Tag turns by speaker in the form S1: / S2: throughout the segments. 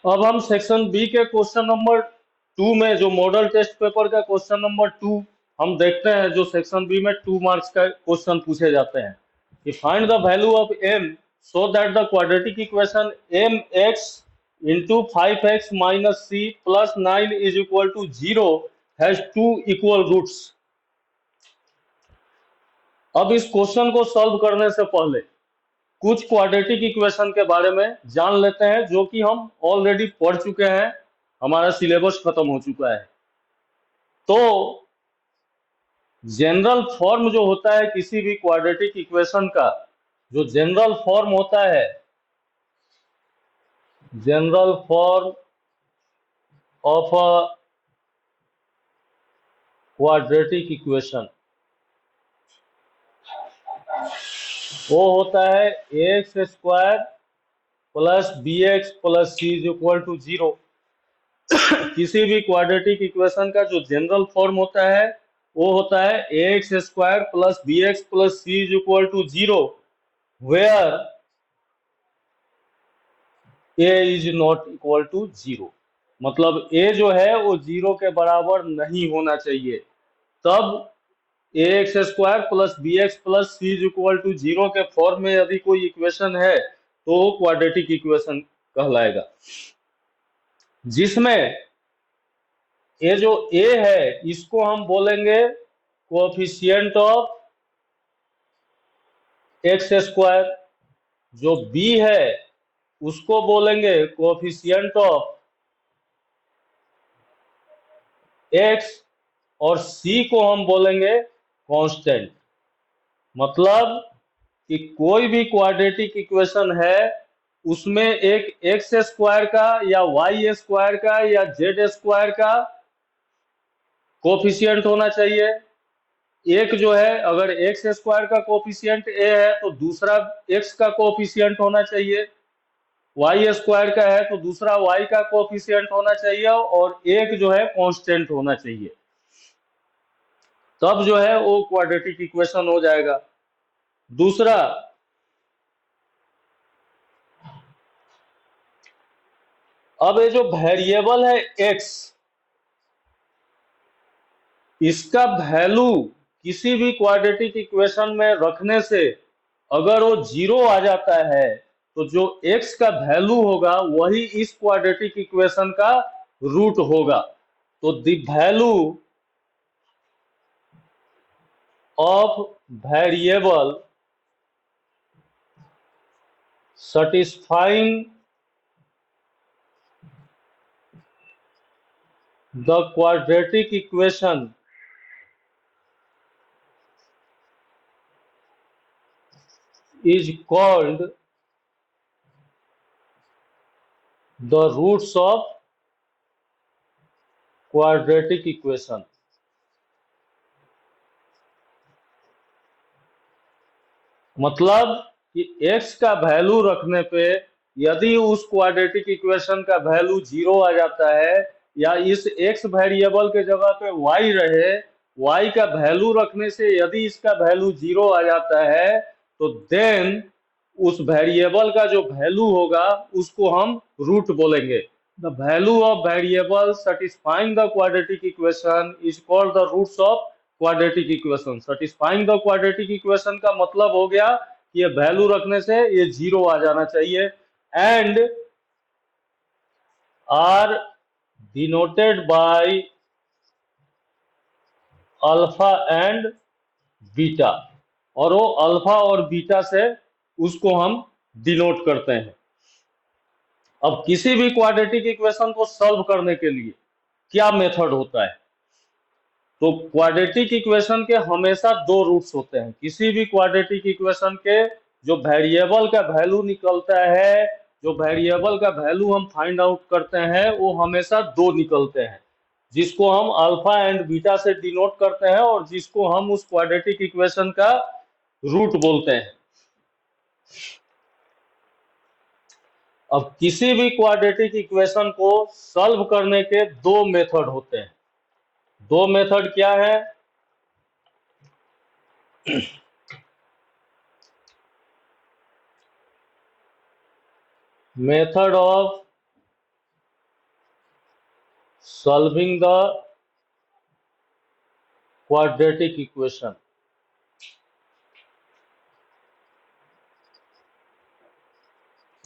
S1: अब हम section B के क्वेश्चन नंबर 2 में, जो मॉडल टेस्ट पेपर का क्वेश्चन नंबर 2 हम देखते हैं, जो सेक्शन बी में 2 मार्क्स का क्वेश्चन पूछे जाते हैं कि find the value of m so that the quadratic equation mx into 5x minus c plus 9 is equal to 0 has 2 equal roots. अब इस क्वेश्चन को सॉल्व करने से पहले कुछ क्वाड्रेटिक इक्वेशन के बारे में जान लेते हैं, जो कि हम ऑलरेडी पढ़ चुके हैं, हमारा सिलेबस खत्म हो चुका है। तो जनरल फॉर्म जो होता है किसी भी क्वाड्रेटिक इक्वेशन का, जो जनरल फॉर्म होता है, general form of a quadratic equation, वो होता है x square plus b x plus c is equal to 0। किसी भी क्वाड्रेटिक इक्वेशन का जो जनरल फॉर्म होता है वो होता है x square plus b x plus c is equal to 0 where a is not equal to 0। मतलब ए जो है वो 0 के बराबर नहीं होना चाहिए, तब a x square plus b x plus c is equal to 0 के फॉर्म में यदि कोई इक्वेशन है तो क्वाड्रेटिक इक्वेशन कहलाएगा। जिसमें ये जो ए है इसको हम बोलेंगे कोएफिशिएंट ऑफ एक्स स्क्वायर, जो बी है उसको बोलेंगे कोएफिशिएंट ऑफ एक्स, और सी को हम बोलेंगे कांस्टेंट। मतलब कि कोई भी क्वाड्रेटिक इक्वेशन है उसमें एक एक्स स्क्वायर का या वाई स्क्वायर का या जेड स्क्वायर का कोएफिशिएंट होना चाहिए। एक जो है, अगर एक्स स्क्वायर का कोएफिशिएंट ए है तो दूसरा एक्स का कोएफिशिएंट होना चाहिए, वाई स्क्वायर का है तो दूसरा वाई का कोएफिशिएंट होना चाहिए, और एक जो है कांस्टेंट होना चाहिए, तब जो है वो क्वाड्रेटिक इक्वेशन हो जाएगा। दूसरा, अब ये जो वेरिएबल है एक्स, इसका वैल्यू किसी भी क्वाड्रेटिक इक्वेशन में रखने से अगर वो 0 आ जाता है तो जो x का वैल्यू होगा वही इस क्वाड्रेटिक इक्वेशन का रूट होगा। तो the value of variable satisfying the quadratic equation is called the roots of quadratic equation। मतलब कि x का वैल्यू रखने पे यदि उस क्वाड्रेटिक इक्वेशन का वैल्यू 0 आ जाता है, या इस x वेरिएबल के जगह पे y रहे, y का वैल्यू रखने से यदि इसका वैल्यू 0 आ जाता है, तो देन उस वेरिएबल का जो वैल्यू होगा उसको हम रूट बोलेंगे। The value of variable satisfying the quadratic equation is called the roots of quadratic equation. Satisfying the quadratic equation का मतलब हो गया कि ये वैल्यू रखने से ये 0 आ जाना चाहिए, and are denoted by alpha and beta, और वो अल्फा और बीटा से उसको हम डिनोट करते हैं। अब किसी भी क्वाड्रेटिक इक्वेशन को सॉल्व करने के लिए क्या मेथड होता है? तो क्वाड्रेटिक इक्वेशन के हमेशा दो रूट्स होते हैं। किसी भी क्वाड्रेटिक इक्वेशन के जो वेरिएबल का वैल्यू निकलता है, जो वेरिएबल का वैल्यू हम फाइंड आउट करते हैं, वो हमेशा दो निकलते हैं, जिसको हम अल्फा एंड बीटा से डिनोट करते हैं और जिसको हम उस क्वाड्रेटिक इक्वेशन का रूट बोलते हैं। अब किसी भी क्वाड्रेटिक इक्वेशन को सॉल्व करने के दो मेथड होते हैं। दो मेथड क्या है? Method of solving the quadratic equation.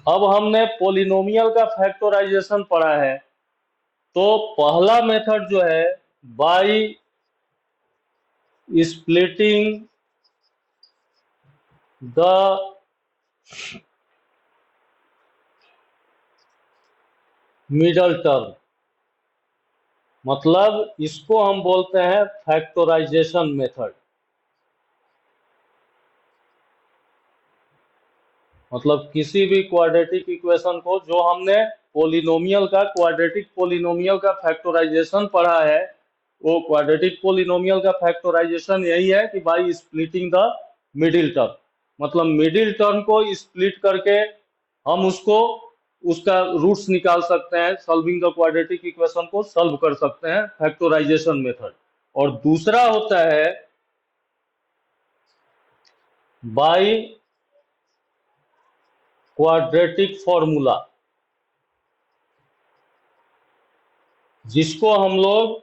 S1: अब हमने पोलिनोमियल का फैक्टराइजेशन पढ़ा है, तो पहला मेथड जो है by splitting the middle term, मतलब इसको हम बोलते हैं फैक्टराइजेशन मेथड। मतलब किसी भी क्वाड्रेटिक इक्वेशन को, जो हमने पोलिनोमियल का क्वाड्रेटिक पोलिनोमियल का फैक्टराइजेशन पढ़ा है, वो क्वाड्रेटिक पोलिनोमियल का फैक्टराइजेशन यही है कि by splitting the middle term, मतलब मिडिल टर्म को स्प्लिट करके हम उसका रूट्स निकाल सकते हैं, सॉल्विंग द क्वाड्रेटिक इक्वेशन को सॉल्व कर सकते हैं, फैक्टराइजेशन मेथड। और दूसरा होता है बाय क्वाड्रेटिक फॉर्मूला, जिसको हम लोग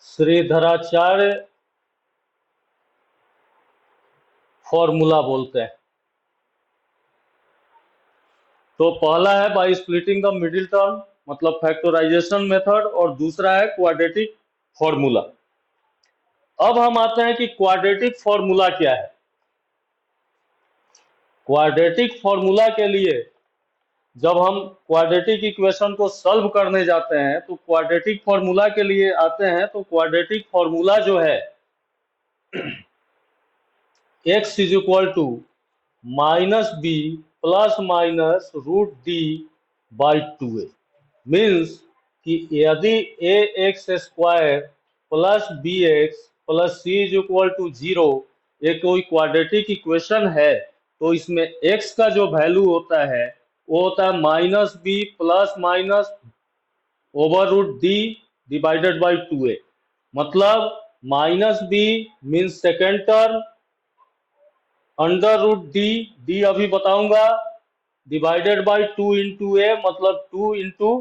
S1: श्रीधराचार्य फॉर्मूला बोलते हैं। तो पहला है by splitting the middle term, मतलब फैक्टराइजेशन मेथड, और दूसरा है क्वाड्रेटिक फॉर्मूला। अब हम आते हैं कि क्वाड्रेटिक फॉर्मूला क्या है। क्वाड्रेटिक फॉर्मूला के लिए जब हम क्वाड्रेटिक इक्वेशन को सॉल्व करने जाते हैं तो क्वाड्रेटिक फॉर्मूला के लिए आते हैं, तो क्वाड्रेटिक फॉर्मूला जो है x is equal to minus b plus minus root D by 2a, means कि यदि a x square plus b x plus c is equal to 0 ये कोई क्वाड्रेटिक इक्वेशन है, तो इसमें x का जो वैल्यू होता है वो होता है minus b plus minus over root d divided by 2a। मतलब minus b means second term, under root d, d अभी बताऊंगा, डिवाइडेड बाई 2 इंटू ए, मतलब 2 इंटू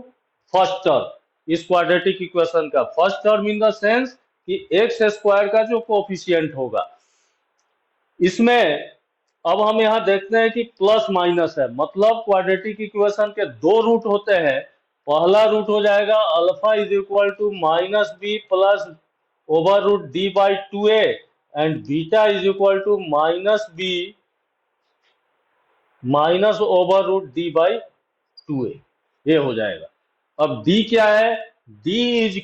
S1: फर्स्ट टर्म इस क्वाड्रेटिक इक्वेशन का, first term in the sense कि x square का जो coefficient होगा। इसमें अब हम यहाँ देखते हैं कि प्लस माइनस है, मतलब क्वाड्रेटिक इक्वेशन के दो रूट होते हैं। पहला रूट हो जाएगा alpha is equal to minus b plus over root D by 2a, and beta is equal to minus b minus over root D by 2a, ये हो जाएगा। अब डी क्या है, D is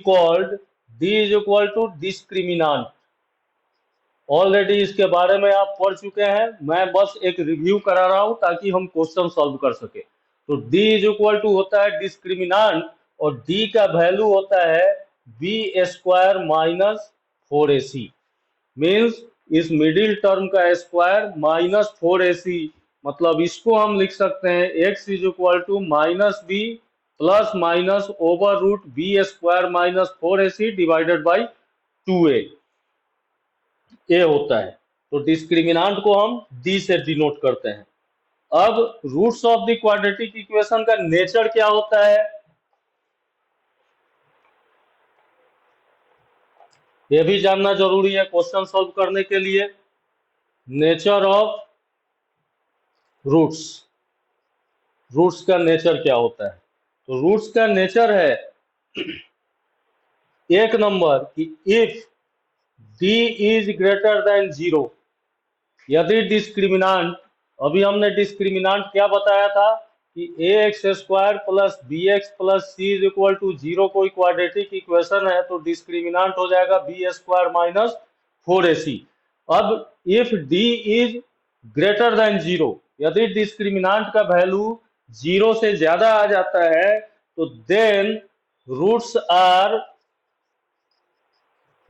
S1: equal to discriminant. Already इसके बारे में आप पढ़ चुके हैं, मैं बस एक रिव्यू करा रहा हूं ताकि हम क्वेश्चन सॉल्व कर सके। तो d इज इक्वल टू होता है डिस्क्रिमिनांट, और d का वैल्यू होता है b square minus 4ac, means इस मिडिल टर्म का स्क्वायर माइनस 4ac, मतलब इसको हम लिख सकते हैं x is equal to minus b plus minus over root b square minus 4ac divided by 2a, ये होता है। तो डिस्क्रिमिनांट को हम डी से डिनोट करते हैं। अब roots of the quadratic equation का नेचर क्या होता है, यह भी जानना जरूरी है क्वेश्चन सॉल्व करने के लिए। नेचर ऑफ रूट्स, रूट्स का नेचर क्या होता है, तो रूट्स का नेचर है एक नंबर कि if d is greater than 0, यदि डिस्क्रिमिनांट, अभी हमने डिस्क्रिमिनांट क्या बताया था कि a x square plus b x plus c is equal to 0 कोई क्वाड्रेटिक इक्वेशन है, तो डिस्क्रिमिनांट हो जाएगा बी स्क्वायर माइनस 4ac। अब if d is greater than 0, यदि डिस्क्रिमिनांट का वैल्यू 0 से ज्यादा आ जाता है, तो then roots are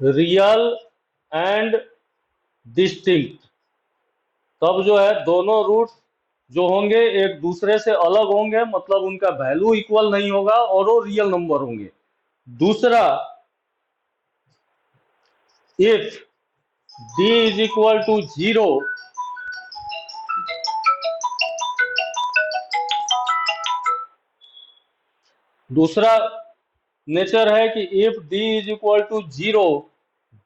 S1: real and distinct. तब जो है दोनों रूट जो होंगे एक दूसरे से अलग होंगे, मतलब उनका वैल्यू इक्वल नहीं होगा और वो रियल नंबर होंगे। दूसरा, if d is equal to 0, दूसरा नेचर है कि if d is equal to 0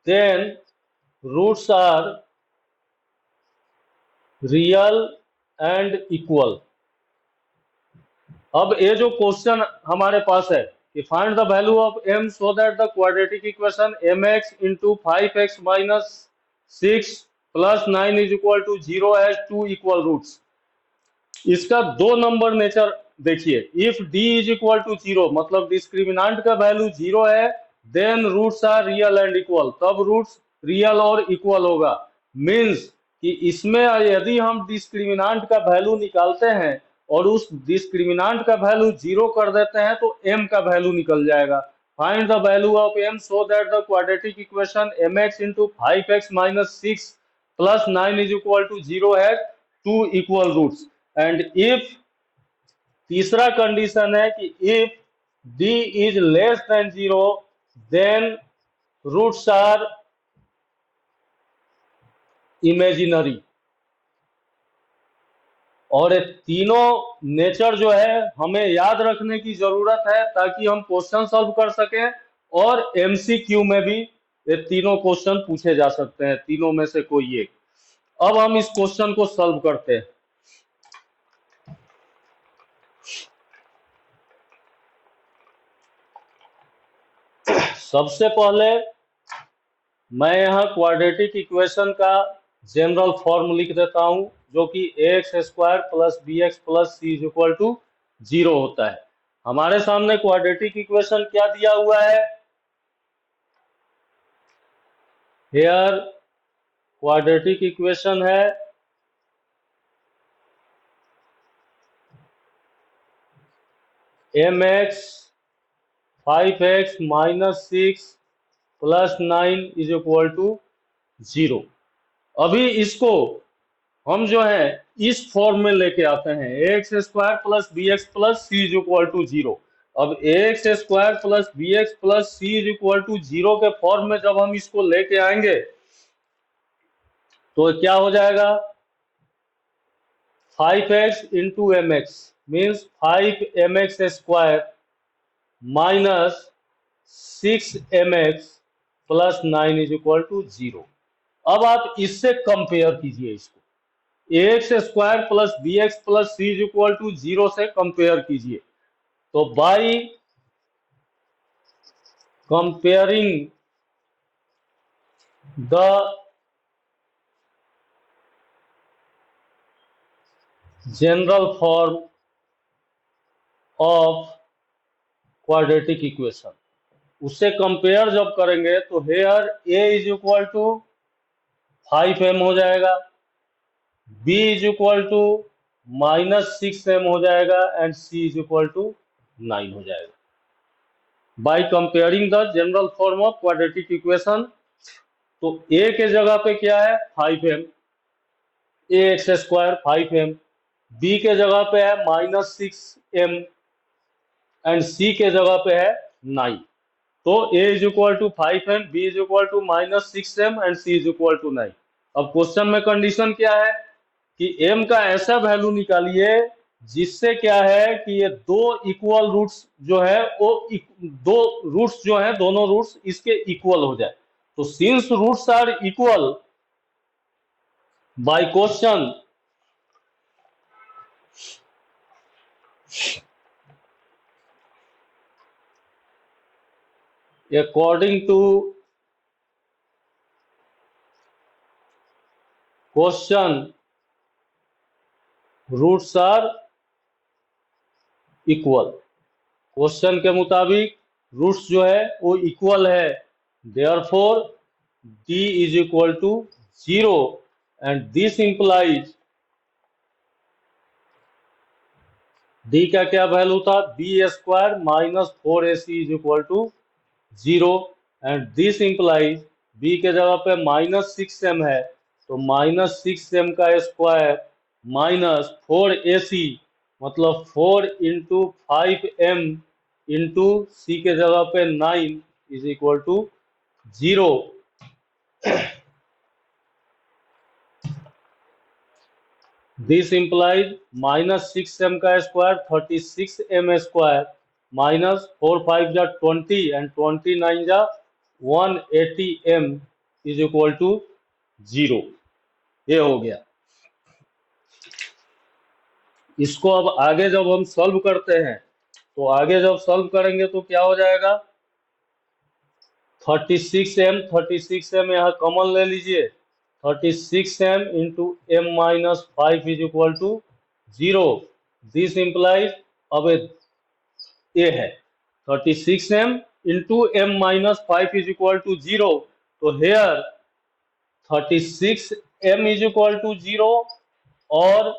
S1: then roots are real and equal. अब ये जो क्वेश्चन हमारे पास है कि find the value of m so that the quadratic equation mx into 5x minus 6 plus 9 is equal to 0 has two equal roots. इसका दो number nature देखिए। If d is equal to 0 मतलब डिस्क्रिमिनांट का value 0 है, then roots are real and equal, तब roots real और equal होगा। Means कि इसमें यदि हम डिस्क्रिमिनांट का वैल्यू निकालते हैं और उस डिस्क्रिमिनांट का वैल्यू 0 कर देते हैं तो m का वैल्यू निकल जाएगा। Find the value of m so that the quadratic equation mx into 5x minus 6 plus 9 is equal to 0 has two equal roots. And if तीसरा कंडीशन है कि if d is less than 0 then roots are imaginary. और ये तीनों nature जो है हमें याद रखने की जरूरत है ताकि हम क्वेश्चन सॉल्व कर सकें, और एमसीक्यू में भी ये तीनों क्वेश्चन पूछे जा सकते हैं, तीनों में से कोई एक। अब हम इस क्वेश्चन को सॉल्व करते हैं। सबसे पहले मैं यहाँ क्वाड्रेटिक इक्वेशन का जनरल फॉर्म लिख देता हूं, जो कि x square plus b x plus c is equal to 0 होता है। हमारे सामने क्वाड्रेटिक इक्वेशन क्या दिया हुआ है? हेयर क्वाड्रेटिक इक्वेशन है mx 5x minus 6 plus 9 is equal to 0। अभी इसको हम जो है इस फॉर्म में लेके आते हैं, x square plus b x plus c is equal to 0। अब x square plus b x plus c is equal to 0 के फॉर्म में जब हम इसको लेके आएंगे तो क्या हो जाएगा? 5x into m x means 5mx square minus 6mx plus 9 is equal to 0। अब आप इससे कंपेयर कीजिए, इसको x square plus b x plus c is equal to 0 से कंपेयर कीजिए। तो by comparing the general form of quadratic equation, उससे compare जब करेंगे तो here a is equal to 5m हो जाएगा, b is equal to minus 6m हो जाएगा and c is equal to 9 हो जाएगा। By comparing the general form of quadratic equation, तो a के जगह पे क्या है? 5m, ax square 5m, b के जगह पे है माइनस 6m एंड c के जगह पे है 9। तो a is equal to 5m, b is equal to minus 6m and c is equal to 9। अब क्वेश्चन में कंडीशन क्या है कि m का ऐसा वैल्यू निकालिए जिससे क्या है कि ये दो इक्वल रूट्स जो है वो दो रूट्स जो है दोनों रूट्स इसके इक्वल हो जाए। तो since roots are equal by question according to question roots are equal, question के मुताबिक रूट्स जो है वो इक्वल है, therefore d is equal to 0 and this implies d का क्या वैल्यू था? b square minus 4ac is equal to 0 and this implies b के जगह पे माइनस 6m है तो माइनस 6m का स्क्वायर माइनस 4ac मतलब 4 इंटू 5m इंटू सी के जगह पे 9 is equal to 0। This implies minus 6m का स्क्वायर 36m स्क्वायर माइनस 4 5 जा 20 एंड 20 9 जा 180 m इज इक्वल टू 0। ये हो गया। इसको अब आगे जब हम सॉल्व करते हैं तो आगे जब सॉल्व करेंगे तो क्या हो जाएगा, 36m यहाँ कॉमन ले लीजिए, 36m into m minus 5 is equal to 0। This implies, अब ये है 36m into m minus 5 is equal to 0। तो hair 36m is equal to 0 और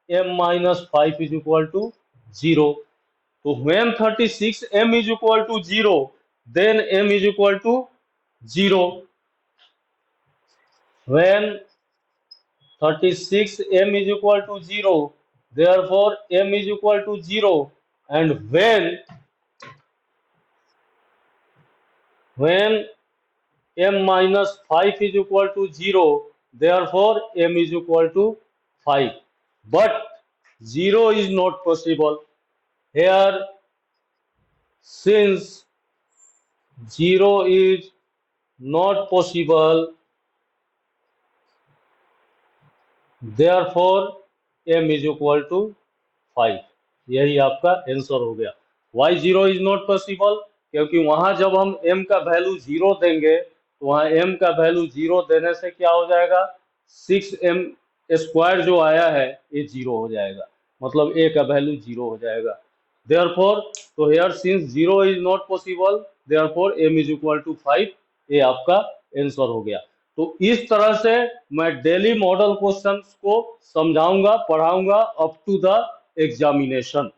S1: m minus 5 is equal to 0। तो when 36m is equal to 0, then m is equal to 0. When 36m is equal to 0, therefore m is equal to 0. And when m minus 5 is equal to 0, therefore m is equal to 5. But 0 is not possible. Here, since 0 is not possible, therefore m is equal to 5। यही आपका answer हो गया। Why 0 is not possible? क्योंकि वहां जब हम m का value 0 देंगे तो वहां m का वैल्यू 0 देने से क्या हो जाएगा, 6m स्क्वायर जो आया है ये 0 हो जाएगा, मतलब a का वैल्यू 0 हो जाएगा। Therefore, तो here since 0 is not possible, therefore m is equal to 5। ये आपका आंसर हो गया। तो इस तरह से मैं डेली मॉडल क्वेश्चंस को समझाऊंगा, पढ़ाऊंगा अप टू द एग्जामिनेशन।